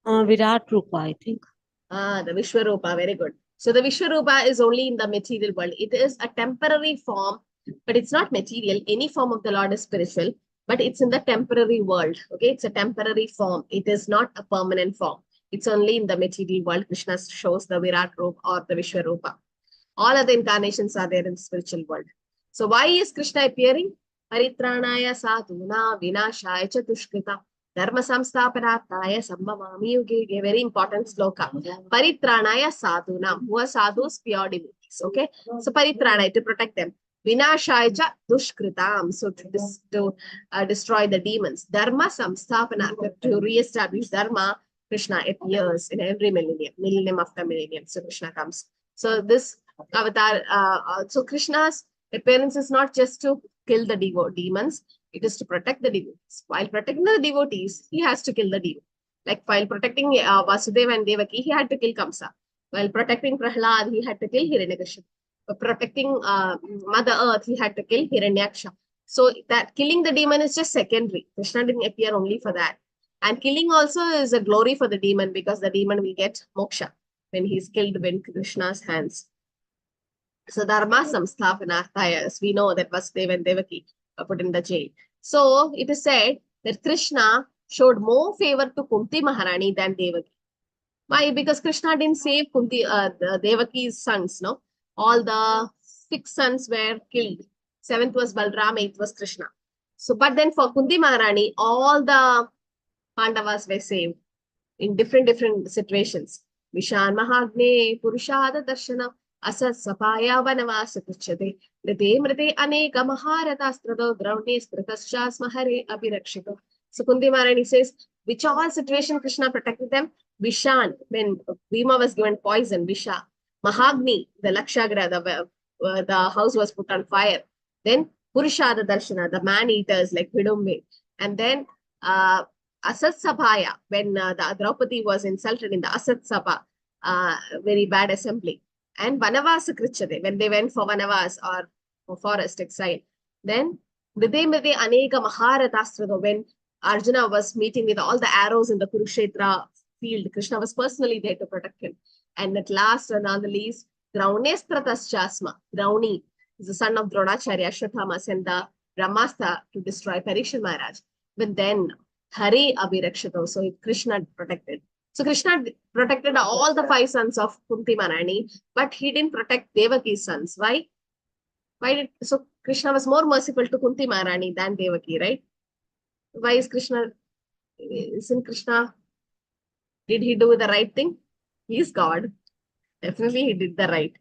Virat Rupa, I think. The Vishwarupa, very good. So the Vishwarupa is only in the material world. It is a temporary form, but it's not material. Any form of the Lord is spiritual, but it's in the temporary world. Okay, it's a temporary form. It is not a permanent form. It's only in the material world. Krishna shows the Virat Rupa or the Vishwarupa. All other incarnations are there in the spiritual world. So why is Krishna appearing? Paritranaya sadhuna vinashaya cha dushkrita dharma samsthapanarthaya sambhavami yuge. Very important sloka. Paritranaya sadhuna. Who are sadhus? Pure devotees. Okay. So paritranaya, to protect them. Vinashaya cha dushkritam. So to destroy the demons. Dharma samsthapanarthaya. To re-establish dharma, Krishna appears in every millennium after millennium. So Krishna comes. So this avatar, so Krishna's appearance is not just to kill the demons, it is to protect the devotees. While protecting the devotees, he has to kill the demon. Like while protecting Vasudeva and Devaki, he had to kill Kamsa. While protecting Prahlad, he had to kill Hiranyakashipu. Protecting Mother Earth, he had to kill Hiranyaksha. So that killing the demon is just secondary. Krishna didn't appear only for that. And killing also is a glory for the demon, because the demon will get moksha when he's killed in Krishna's hands. So Dharma Samsthapanarthaya, as we know that Vasudeva and Devaki were put in the jail. So it is said that Krishna showed more favor to Kunti Maharani than Devaki. Why? Because Krishna didn't save Kunti, the Devaki's sons, no? All the 6 sons were killed. 7th was Balram, 8th was Krishna. So, but then for Kunti Maharani, all the Pandavas were saved in different situations. Vishan Mahagne, Purushada Darshana, Asat Sapaya Vanavasa Kuchate, Rite Mrite Aneka Maharatasтрado, Draune Skritaschas Mahare Abirakshito. So Kunti Maharani says, which all situation Krishna protected them? Vishan, when Bhima was given poison, Visha. Mahagni, the Lakshagra, the house was put on fire. Then Purushada Darshana, the man-eaters like Hidumbe. And then Asat Sabhaya, when the Draupadi was insulted in the Asat Sabha, very bad assembly. And Vanavasa Krichate, when they went for Vanavas or for forest exile. Then Videmide Aneka Maharatastra, when Arjuna was meeting with all the arrows in the Kurukshetra field, Krishna was personally there to protect him. And at last and not the least, Draunestrataschasma. Drauni is the son of Dronacharya, Ashwatthama sent the Brahmastra to destroy Parikshit Maharaj. But then Hare Abhirakshito, so Krishna protected. So Krishna protected all the 5 sons of Kunti Maharani, but he didn't protect Devaki's sons. Why? So Krishna was more merciful to Kunti Maharani than Devaki, right? Why is Krishna? Isn't Krishna? Did he do the right thing? He is God. Definitely he did the right.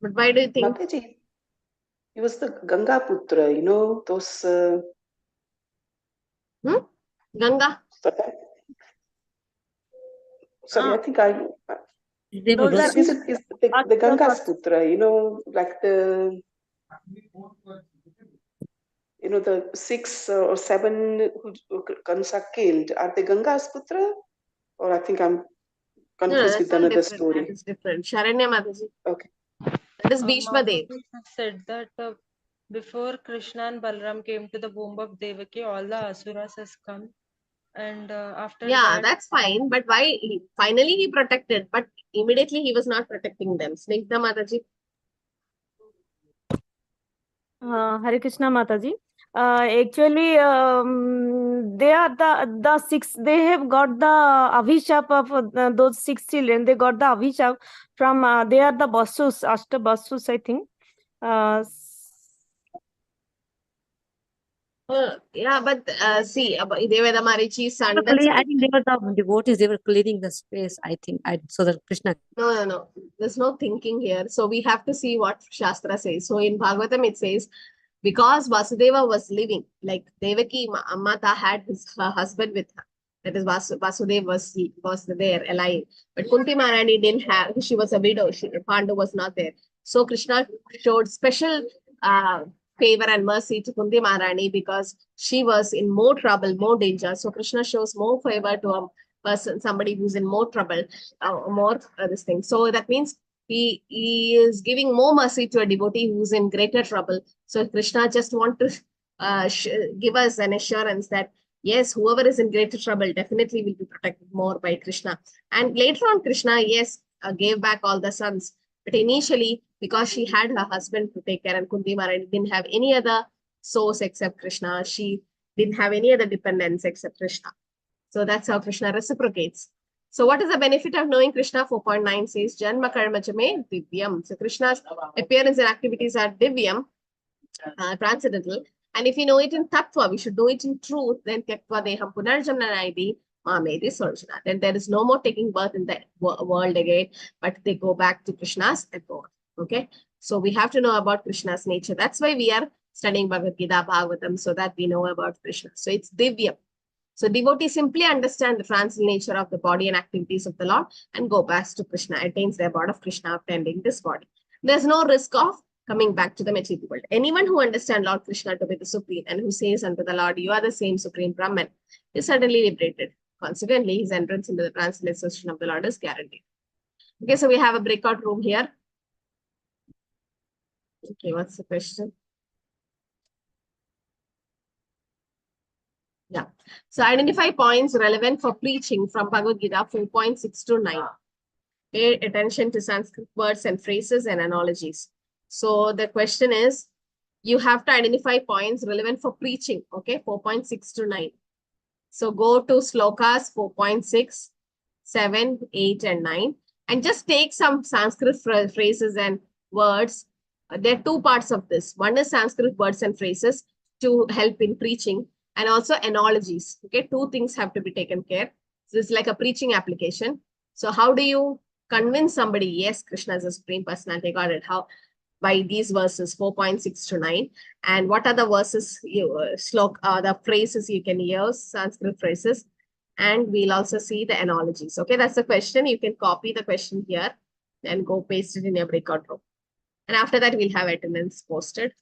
But why do you think? Mataji, he was the Ganga Putra, those... Ganga? Sorry, I think I... Those is the Ganga's Putra, like the... the 6 or 7 who Kansa killed, are they Ganga's Putra? Or I think I'm confused with another story. That is different. Sharanya Mataji. Okay. That is Bhishma Dev. Said that before Krishna and Balram came to the womb of Devaki, all the asuras has come. And after that... that's fine. But why? Finally he protected, but immediately he was not protecting them. Snigdha Mataji. Hare Krishna Mataji. Actually, they are the 6. They have got the Avishap of those 6 children. They got the Avishap from. They are the Basus, Ashta Basus, I think. But see, they were the Marichi's son. I think they were the devotees. They were clearing the space, I think, so that Krishna... No. There's no thinking here. So we have to see what Shastra says. So in Bhagavatam it says, because Vasudeva was living, like Devaki Mata had her husband with her. That is Vasudeva was there alive. But Kunti Maharani didn't have, she was a widow. Pandu was not there. So Krishna showed special favor and mercy to Kundi Maharani because she was in more trouble, more danger. So Krishna shows more favor to a person, somebody who's in more trouble, more this thing. So that means he is giving more mercy to a devotee who's in greater trouble. So Krishna just want to give us an assurance that yes, whoever is in greater trouble definitely will be protected more by Krishna. And later on, Krishna, yes, gave back all the sons. But initially, because she had her husband to take care and Kundi Maharani didn't have any other source except Krishna, she didn't have any other dependence except Krishna. So that's how Krishna reciprocates. So what is the benefit of knowing Krishna? 4.9 says, Janma karma chame divyam. So Krishna's appearance and activities are divyam, transcendental. And if you know it in tattva, we should know it in truth, then tyaktva deham punarjanmanayadi mamedi sarjana. Then there is no more taking birth in the world again, but they go back to Krishna's abode. Okay. So we have to know about Krishna's nature. That's why we are studying Bhagavad Gita, Bhagavatam, so that we know about Krishna. So it's divyam. So devotees simply understand the transcendental nature of the body and activities of the Lord and go back to Krishna, attains the abode of Krishna attending this body. There's no risk of coming back to the material world. Anyone who understands Lord Krishna to be the supreme and who says unto the Lord, you are the same supreme Brahman, is suddenly liberated. Consequently, his entrance into the transcendental of the Lord is guaranteed. Okay, so we have a breakout room here. Okay, what's the question? Yeah. So identify points relevant for preaching from Bhagavad Gita 4.6 to 9. Pay attention to Sanskrit words and phrases and analogies. So the question is, you have to identify points relevant for preaching. Okay, 4.6 to 9. So go to slokas 4.6, 7, 8, and 9. And just take some Sanskrit phrases and words. There are two parts of this. One is Sanskrit words and phrases to help in preaching, and also analogies. Okay, two things have to be taken care. So it's like a preaching application. So how do you convince somebody, yes, Krishna is a supreme personality, got it? How? By these verses 4.6 to 9. And what are the verses, the phrases you can use, Sanskrit phrases. And we'll also see the analogies. Okay, that's the question. You can copy the question here and go paste it in your breakout room. And after that, we'll have attendance posted.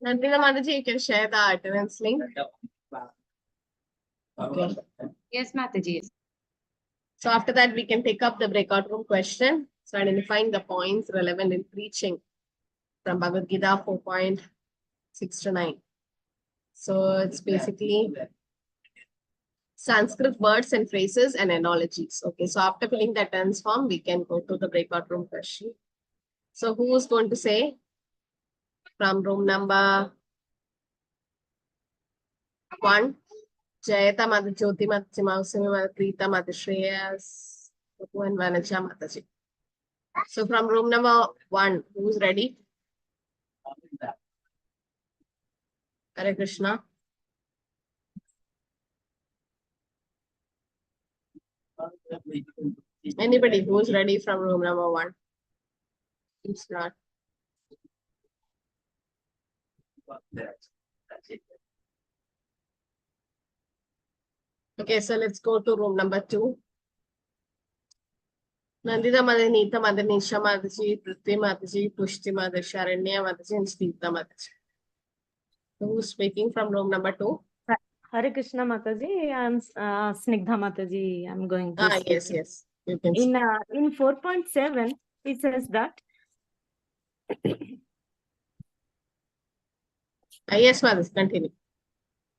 Nandita Mataji, you can share the attendance link. Okay. Yes, Mataji. So after that, we can take up the breakout room question. So identifying the points relevant in preaching from Bhagavad Gita 4.6 to 9. So it's basically Sanskrit words and phrases and analogies. Okay, so after filling the attendance form, we can go to the breakout room question. So who is going to say from room number 1? Jayata Mata, Jyoti Mata, Mausami Mata, Preeta Mata, Shreyas, and Vanaja Mataji. So from room number 1, who's ready? Hare Krishna. Anybody who's ready from room number 1? It's not. Okay, so let's go to room number 2. Nandita Mataji, Neeta Mataji, Nisha Mataji, Prithvi Mataji, Pushti Mataji, Sharanya Mataji, and Sita Mataji. Who's speaking from room number 2? Hare Krishna Mataji, I'm Snigdha Mataji. I'm going to speak. Yes. You can In 4.7, it says that. Yes, Mataji, continue.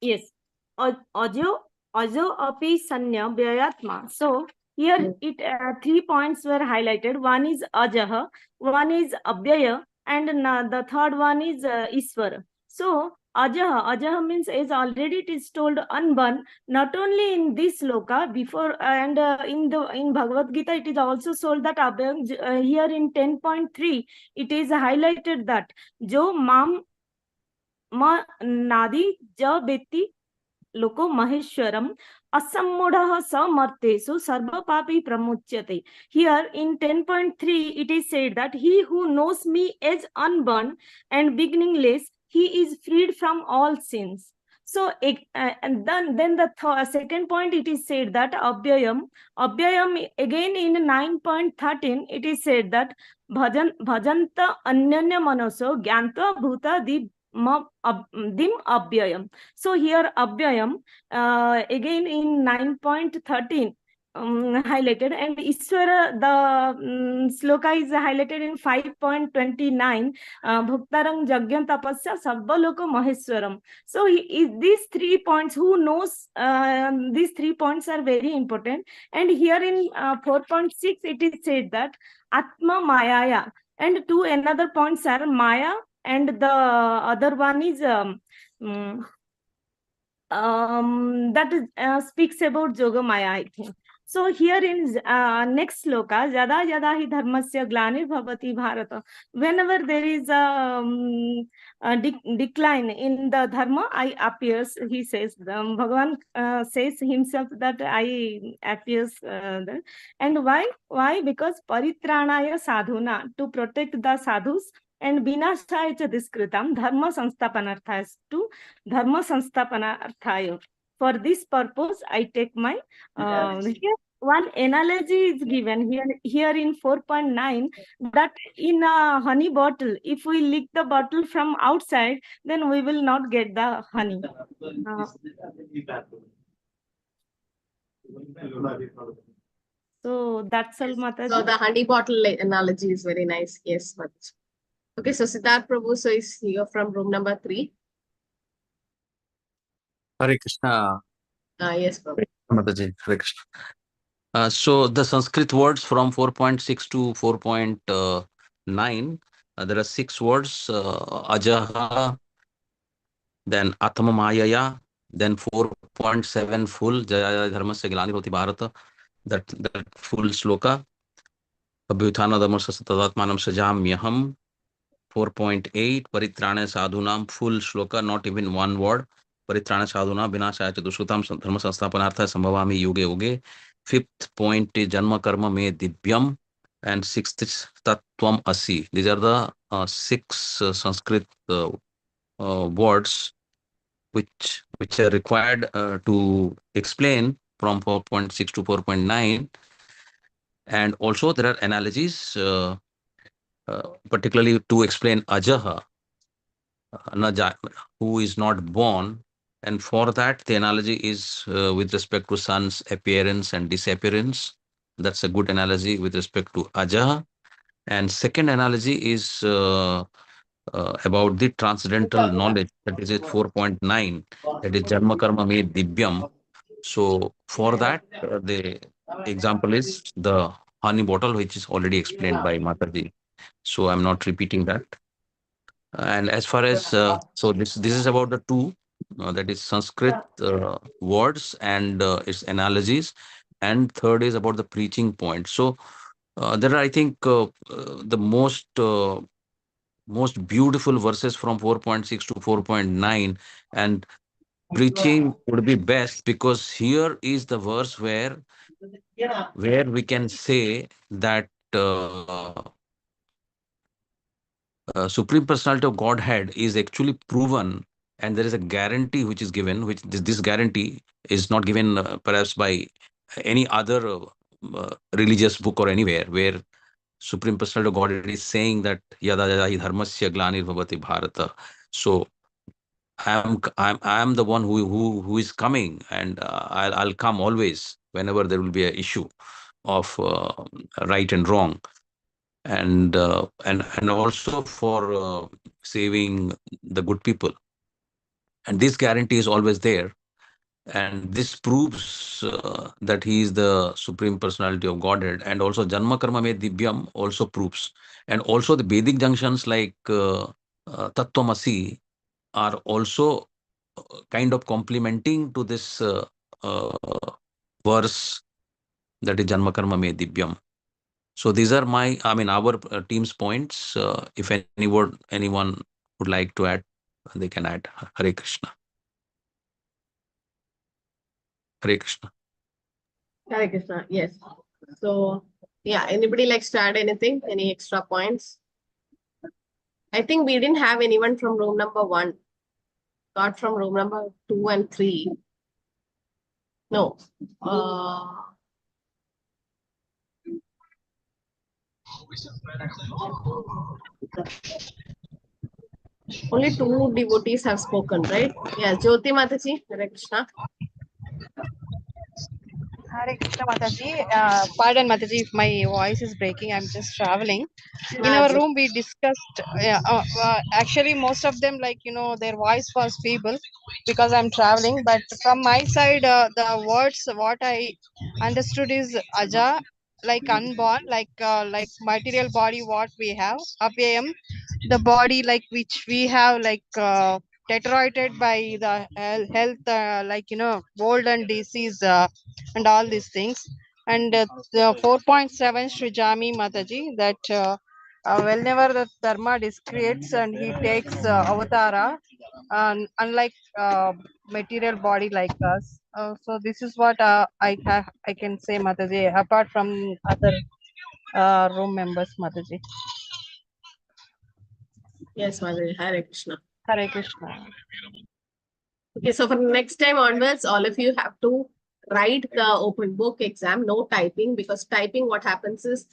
Yes. Ajo api sanya vyayatma. So here it 3 points were highlighted. One is ajaha, one is abhyaya, and the third one is isvara. So ajaha means, as already it is told, unborn. Not only in this sloka before and in Bhagavad Gita it is also told that abhyam. Here in 10.3 it is highlighted that jo mam ma nadi ja beti loko maheshwaram asammudha samartesu sarva papi pramuchyate. Here in 10.3 it is said that he who knows me as unborn and beginningless, he is freed from all sins. So and then the second point it is said that abhyayam again in 9.13 it is said that bhajanta anyanya manoso gyanta bhuta dim abhyayam. So here abhyayam again in 9.13 highlighted, and Iswara, the sloka is highlighted in 5.29. Bhuktarang Jagyan Tapasya Sabbaloko Maheswaram. So these 3 points, who knows, these 3 points are very important. And here in 4.6 it is said that Atma Mayaya, and 2 another points are Maya, and the other one is that speaks about Yoga Maya, I think. So here in next sloka, Yada Yada hi dharmasya glanir bhavati bharata. Whenever there is a decline in the dharma, I appears, he says. Bhagavan says himself that I appears there. And why? Why? Because paritranaya sadhuna, to protect the sadhus, and vinashaya cha diskritam dharma sansthapanarthaya, to dharma sansthapanarthaya. For this purpose, I take my here one analogy is given here in 4.9, that in a honey bottle, if we lick the bottle from outside, then we will not get the honey. So that's all, Mataji. So the honey bottle analogy is very nice. Yes, Mataji. Okay, so Siddharth Prabhu, so is here from room number 3. Hare Krishna. Yes, Prabhu. Mataji, Hare Krishna. So the Sanskrit words from 4.6 to 4.9, there are 6 words, ajaha, then atma mayaya, then 4.7 full, jaya dharmasya glanir bhavati bharata, that full sloka, abhyuthana dharmasya tadatmanam sajamyaham, 4.8, paritrana sadhunam, full sloka, not even one word, paritrana sadhuna vinashaya chatushutam dharma sansthapanarthaya sambhavami yuge yuge. 5th point is janma karma me divyam, and 6th is tattvam asi. These are the 6 Sanskrit words which are required to explain from 4.6 to 4.9. And also there are analogies, particularly to explain ajaha. who is not born. And for that, the analogy is with respect to sun's appearance and disappearance. That's a good analogy with respect to Aja. And second analogy is about the transcendental knowledge, that is it 4.9, that is Janma Karma Me Divyam. So for that, the example is the honey bottle, which is already explained by Mataji. So I'm not repeating that. And as far as so this is about the two, that is Sanskrit words and its analogies, and third is about the preaching point. So there are, I think, the most beautiful verses from 4.6 to 4.9, and preaching would be best, because here is the verse where we can say that Supreme Personality of Godhead is actually proven, and there is a guarantee which is given, which this guarantee is not given perhaps by any other religious book or anywhere, where Supreme Personality of Godhead is saying that yada yada hi dharmasya glanirvavati bharata. So I am the one who is coming, and I'll come always whenever there will be an issue of right and wrong, and also for saving the good people. And this guarantee is always there, and this proves that he is the Supreme Personality of Godhead. And also Janma Karma Me Divyam also proves, and also the Vedic junctions like Tattvamasi are also kind of complementing to this uh, verse, that is Janma Karma Me Divyam. So these are our team's points. If anyone would like to add, they can add. Hare Krishna. Hare Krishna. Hare Krishna. Yes. So, yeah, anybody likes to add anything? Any extra points? I think we didn't have anyone from room number 1. Got from room number 2 and 3. No. Only 2 devotees have spoken, right? Yeah, Jyoti Mataji, Hare Krishna. Hare Krishna Mataji. Pardon Mataji if my voice is breaking. I'm just traveling. In Ah, our good. room, we discussed. Actually, most of them, their voice was feeble because I'm traveling. But from my side, the words what I understood is Aja, like unborn, like material body what we have. Apyam, the body like which we have deteriorated by the health, old and disease. And all these things. And the 4.7 Srijami Mataji, that whenever the Dharma discretes and he takes avatara, unlike material body like us. So this is what I can say, Mataji, apart from other room members, Mataji. Yes, Mataji. Hare Krishna. Hare Krishna. Okay, so from next time onwards, all of you have to write the open book exam, no typing, because typing, what happens is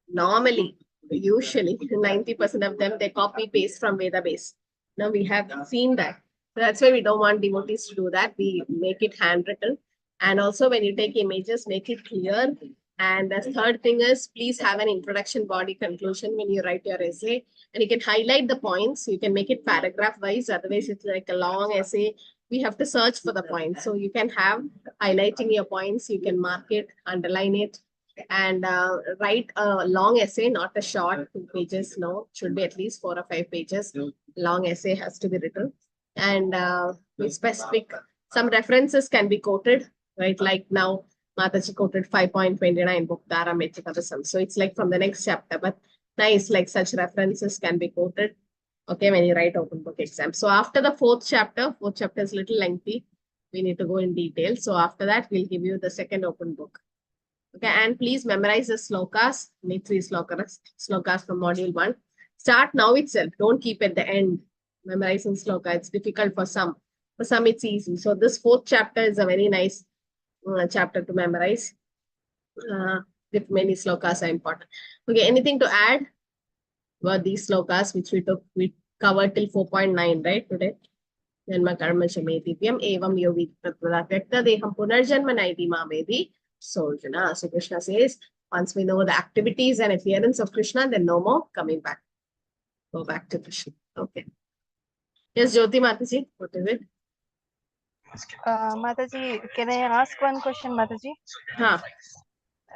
normally, usually 90% of them, they copy paste from Veda base. Now we have seen that. So that's why we don't want devotees to do that. We make it handwritten. And also when you take images, make it clear. And the third thing is, please have an introduction, body, conclusion when you write your essay. And you can highlight the points. You can make it paragraph wise. Otherwise, it's like a long essay. We have to search for the points. So you can have highlighting your points. You can mark it, underline it, and write a long essay, not a short 2 pages. No, should be at least 4 or 5 pages. Long essay has to be written. And with specific, some references can be quoted, right? Like now, Mataji quoted 5.29 book Dara Metrikavasam. So it's like from the next chapter, but nice, like such references can be quoted. Okay, when you write open book exam. So after the fourth chapter is a little lengthy. We need to go in detail. So after that, we'll give you the second open book. Okay, and please memorize the slokas. Need 3 slokas from module 1. Start now itself. Don't keep at the end memorizing sloka. It's difficult for some. For some, it's easy. So this 4th chapter is a very nice chapter to memorize. With many slokas are important. Okay, anything to add about these slokas which we covered till 4.9, right, today? Janma karma chametityam evam yogi tatvada vyakta deham punarjanma naiti mamedi sojana. So Krishna says, once we know the activities and appearance of Krishna, then no more coming back. Go back to Krishna. Okay. Yes, Jyoti Mataji, what is it? Mataji, can I ask one question, Mataji? Huh.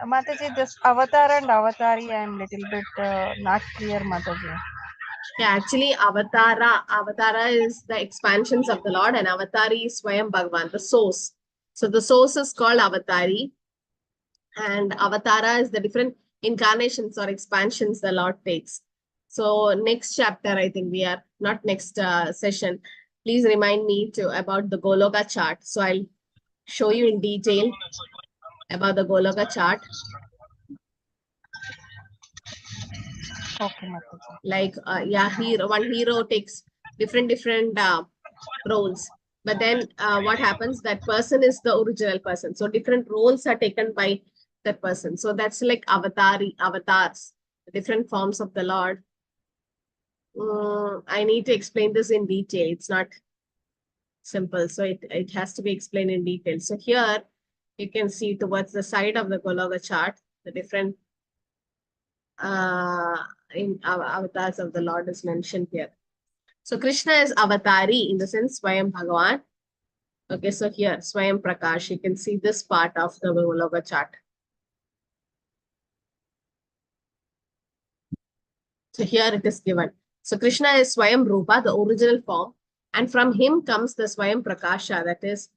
Mataji, this avatar and avatari, I am little bit not clear, Mataji. Yeah, actually, Avatara is the expansions of the Lord, and Avatari is Swayam Bhagavan, the source. So the source is called Avatari, and Avatara is the different incarnations or expansions the Lord takes. So next chapter, I think we are not next session. Please remind me about the Goloka chart. So I'll show you in detail about the Goloka chart. Okay, Mataji. Like one hero takes different roles, but then what happens, that person is the original person, so different roles are taken by that person. So that's like avatars, different forms of the Lord. I need to explain this in detail. It's not simple, so it has to be explained in detail. So here you can see towards the side of the Goloka chart, the different avatars of the Lord is mentioned here. So Krishna is avatari in the sense Swayam Bhagavan. Okay, so here Swayam Prakash, you can see this part of the Goloka chart. So here it is given. So Krishna is Swayam Rupa, the original form, and from him comes the Swayam Prakasha, that is,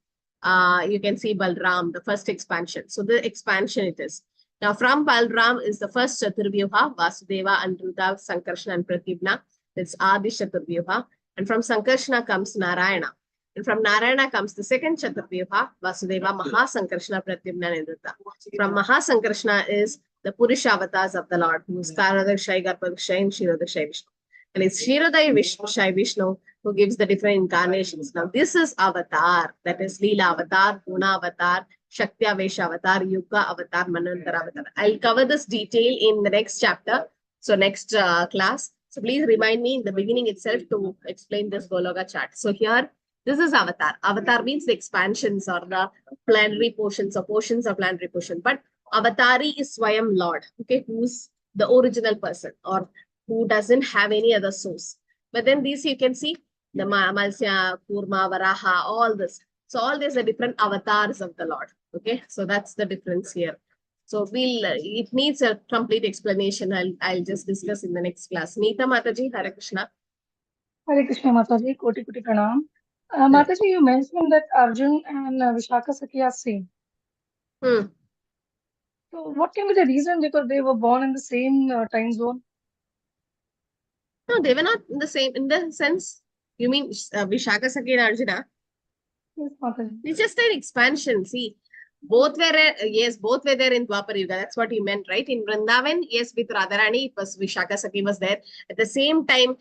you can see Balram, the first expansion. So the expansion it is. Now from Balram is the first Chaturvyuha, Vasudeva, Aniruddha, Sankarsana and Pratyumna. It's Adi Chaturvyuha. And from Sankarsana comes Narayana. And from Narayana comes the second Chaturvyuha, Vasudeva, Mahasankarsana, Pratyumna and Aniruddha. From Mahasankarsana is the Purusha avatars of the Lord, who is Karadakshai, Garbhadakshai, and Shirodakshai Vishnu. And it's Shirodai Vishnu who gives the different incarnations. Now this is avatar, that is Leela avatar, Guna avatar, Shaktya Vesha avatar, Yuga avatar, Manvantara avatar. I'll cover this detail in the next chapter, so next class. So please remind me in the beginning itself to explain this Goloka chart. So here, this is avatar. Avatar means the expansions or the planetary portions or portions of planetary portion. But avatari is Swayam Lord, okay, who's the original person or who doesn't have any other source. But then these you can see the Malsya, Kurma, Varaha, all this. So all these are different avatars of the Lord. Okay, so that's the difference here. So it needs a complete explanation. I'll just discuss in the next class. Neeta Mataji, Hare Krishna. Hare Krishna, Mataji, Koti Koti Pranam. Mataji, you mentioned that Arjun and Vishaka Sakhi are same. So what can be the reason? Because they were born in the same time zone. No, they were not in the same, in the sense, you mean Vishaka Sakhi and Arjuna? Yes, Mataji. It's just an expansion. See, both were there in Dwapar Yuga. That's what you meant, right? In Vrindavan, yes, with Radharani, it was Vishaka Sakhi was there. At the same time,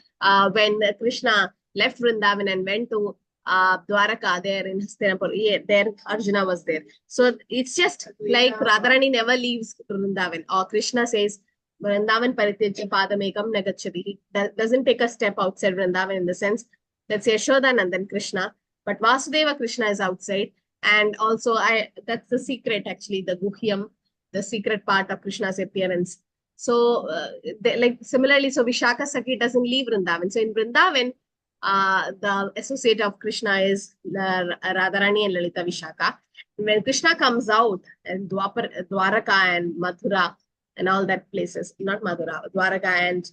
when Krishna left Vrindavan and went to Dwaraka there in Hastinapur, there Arjuna was there. So it's just like Radharani never leaves Vrindavan, or Krishna says, Vrindavan Parityaja Padamekam Nagachati. He doesn't take a step outside Vrindavan in the sense that's Yashoda and then Krishna. But Vasudeva Krishna is outside. And also, that's the secret, actually, the Guhyam, the secret part of Krishna's appearance. So, similarly, so Vishaka Sakhi doesn't leave Vrindavan. So in Vrindavan, the associate of Krishna is Radharani and Lalita Vishaka. When Krishna comes out in Dwaraka and Mathura and all that places, not Mathura, Dwaraka and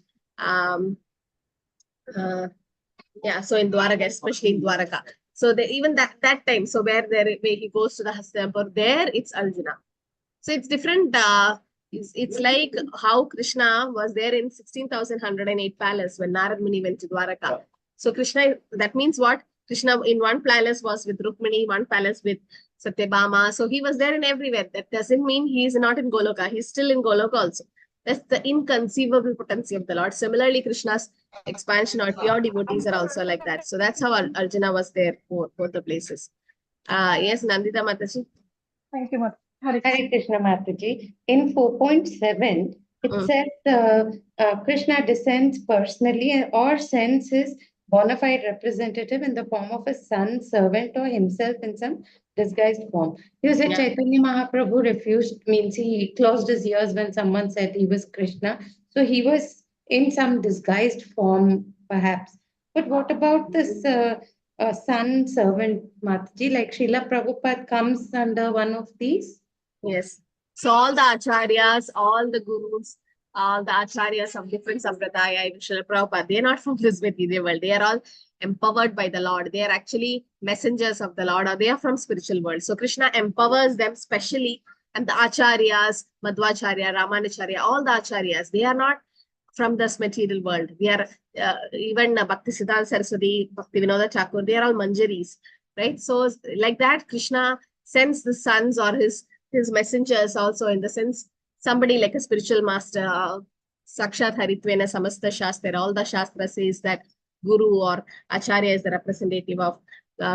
so in Dwaraka, especially in Dwaraka. So even that time, so where he goes to the Hastinapur, there it's Arjuna. So it's different. It's like how Krishna was there in 16,108 palace when Narad Muni went to Dwaraka. So Krishna, that means what? Krishna in one palace was with Rukmini, one palace with Satyabhama. So he was there in everywhere. That doesn't mean he is not in Goloka. He's still in Goloka also. That's the inconceivable potency of the Lord. Similarly, Krishna's expansion or pure devotees are also like that. So that's how Arjuna was there for both the places. Yes, Nandita Mataji. Thank you, Mataji. Hare Krishna Mataji. In 4.7, It says Krishna descends personally or sends his bona fide representative in the form of a son, servant, or himself in some disguised form. You said Chaitanya Mahaprabhu refused, means he closed his ears when someone said he was Krishna. So he was in some disguised form, perhaps. But what about this son, servant, Mataji? Like Srila Prabhupada comes under one of these? Yes. So all the acharyas, all the gurus, all the acharyas of different sampradaya, even Srila Prabhupada, they are not from this material world. They are all empowered by the Lord. They are actually messengers of the Lord, or they are from spiritual world. So Krishna empowers them specially, and the acharyas, Madhvacharya, Ramanacharya, all the acharyas, they are not from this material world. We are even Bhakti Siddhanta Saraswati, Bhakti Vinoda Thakur, they are all manjaris, right? So like that, Krishna sends the sons or his messengers also, in the sense somebody like a spiritual master, Sakshat Haritvena Samasta Shastra, all the Shastra says that Guru or Acharya is the representative of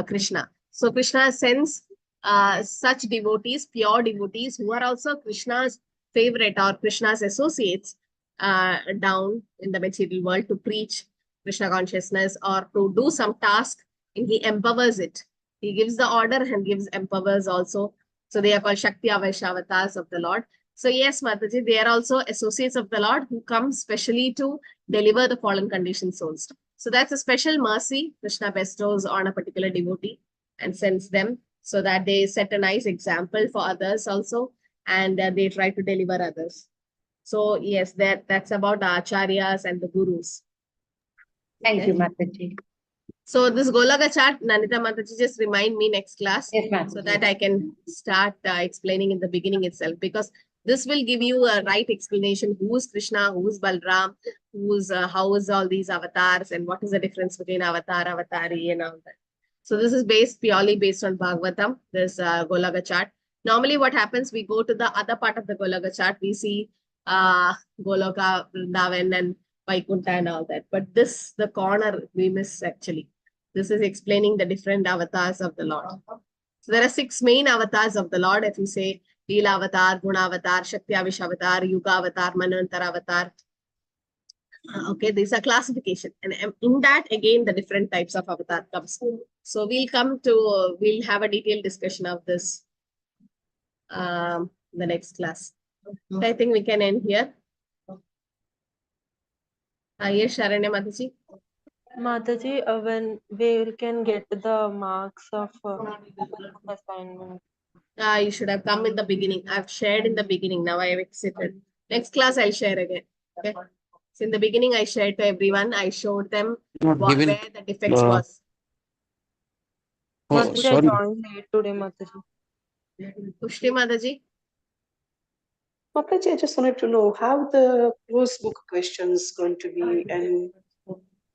Krishna. So Krishna sends such devotees, pure devotees, who are also Krishna's favorite or Krishna's associates down in the material world to preach Krishna consciousness or to do some task, and he empowers it. He gives the order and empowers also. So they are called Shakti Avaishavatars of the Lord. So yes, Mataji, they are also associates of the Lord who come specially to deliver the fallen conditioned souls. So that's a special mercy Krishna bestows on a particular devotee and sends them so that they set a nice example for others also, and they try to deliver others. So yes, that's about the acharyas and the gurus. Thank you, Mataji. So this Golaka chart, Nanita Mataji, just remind me next class, yes, so that I can start explaining in the beginning itself, because this will give you a right explanation. Who's Krishna, who's Balram, who's how is all these avatars, and what is the difference between avatar, avatari, and all that. So this is purely based on Bhagavatam, this Golaka chart. Normally what happens, we go to the other part of the Golaka chart, we see Goloka, Vrindavan, and Vaikuntha and all that. But this, the corner, we miss actually. This is explaining the different avatars of the Lord. So there are 6 main avatars of the Lord. If you say Leela avatar, Guna avatar, Shakti Avish avatar, Yuga avatar, Manvantar avatar. Okay, these are classification. And in that, again, the different types of avatar comes. So we'll have a detailed discussion of this the next class. So I think we can end here. Yes, Sharanya Mataji. Mataji, when we can get the marks of assignment? You should have come in the beginning. I've shared in the beginning. Now I have exited. Next class, I'll share again. Okay. So in the beginning, I shared to everyone. I showed them where the defects was. Mataji, I joined late today, Mataji. Pushti Mataji. Mataji, I just wanted to know how the closed book questions going to be, and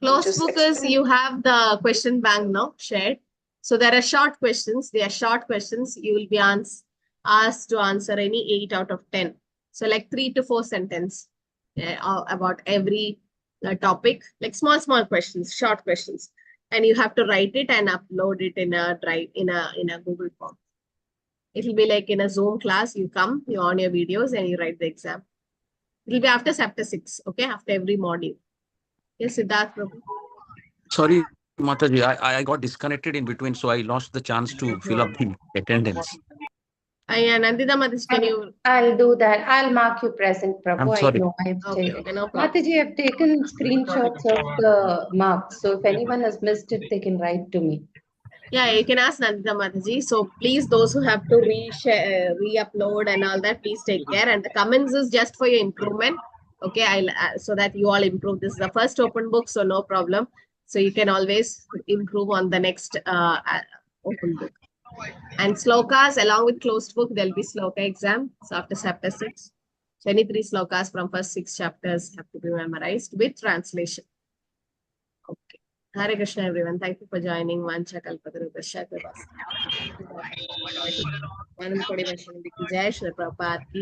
closed book is you have the question bank now shared. So there are short questions. They are short questions. You will be asked to answer any 8 out of 10. So like 3 to 4 sentences about every topic, like small questions, short questions, and you have to write it and upload it in a drive in a Google form. It will be like in a Zoom class. You come, you on your videos, and you write the exam. It will be after chapter 6. Okay, after every module. Yes, Siddharth Prabhu. Sorry, Mataji, I got disconnected in between, so I lost the chance to fill up the attendance. Nandita Mataji, can you? I'll do that. I'll mark you present, Prabhu. I'm sorry. I know I've Okay, no problem. Mataji, I've taken screenshots of the marks. So if anyone has missed it, they can write to me. Yeah, you can ask Nandita Mataji. So please, those who have to re-upload and all that, please take care. And the comments is just for your improvement. Okay, I'll so that you all improve. This is the first open book, so no problem. So you can always improve on the next open book. And slokas along with closed book, there'll be sloka exam. So after chapter 6, so any 3 slokas from first 6 chapters have to be memorized with translation. Okay. Hare Krishna, everyone. Thank you for joining. Vancha Kalpatarupasya Kripasya. Jai Shri Prabhupada.